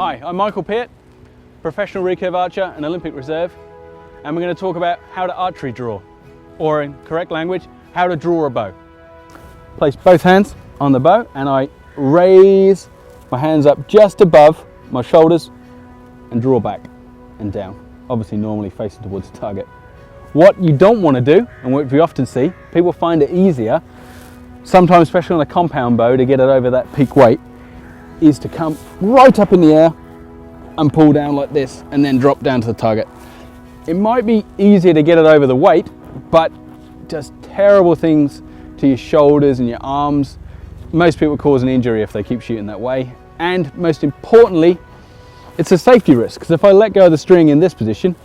Hi, I'm Michael Peart, professional recurve archer and Olympic reserve, and we're going to talk about how to archery draw, or in correct language, how to draw a bow. Place both hands on the bow and I raise my hands up just above my shoulders and draw back and down, obviously normally facing towards the target. What you don't want to do, and what we often see, people find it easier, sometimes especially on a compound bow to get it over that peak weight, is to come right up in the air and pull down like this and then drop down to the target. It might be easier to get it over the weight, but does terrible things to your shoulders and your arms. Most people cause an injury if they keep shooting that way. And most importantly, it's a safety risk, because if I let go of the string in this position,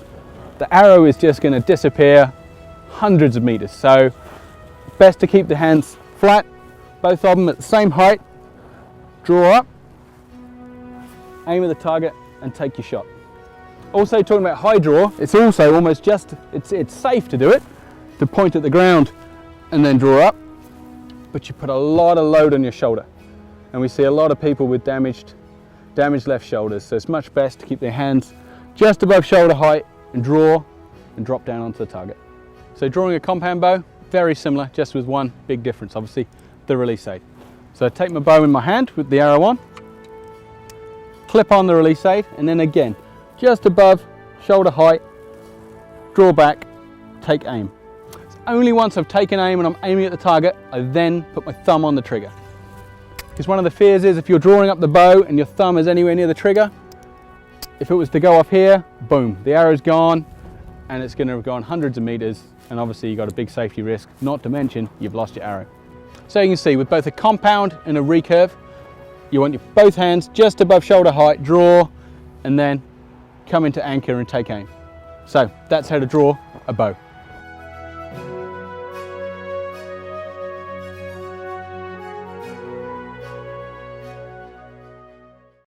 the arrow is just going to disappear hundreds of meters. So best to keep the hands flat, both of them at the same height, draw up, aim at the target and take your shot. Also, talking about high draw, it's also almost just, it's safe to do it, to point at the ground and then draw up, but you put a lot of load on your shoulder. And we see a lot of people with damaged left shoulders, so it's much best to keep their hands just above shoulder height and draw and drop down onto the target. So drawing a compound bow, very similar, just with one big difference, obviously, the release aid. So I take my bow in my hand with the arrow on, clip on the release aid, and then again, just above shoulder height, draw back, take aim. It's only once I've taken aim and I'm aiming at the target, I then put my thumb on the trigger. Because one of the fears is if you're drawing up the bow and your thumb is anywhere near the trigger, if it was to go off here, boom, the arrow's gone and it's going to have gone hundreds of meters, and obviously you've got a big safety risk, not to mention you've lost your arrow. So you can see with both a compound and a recurve, you want your both hands just above shoulder height, draw, and then come into anchor and take aim. So that's how to draw a bow.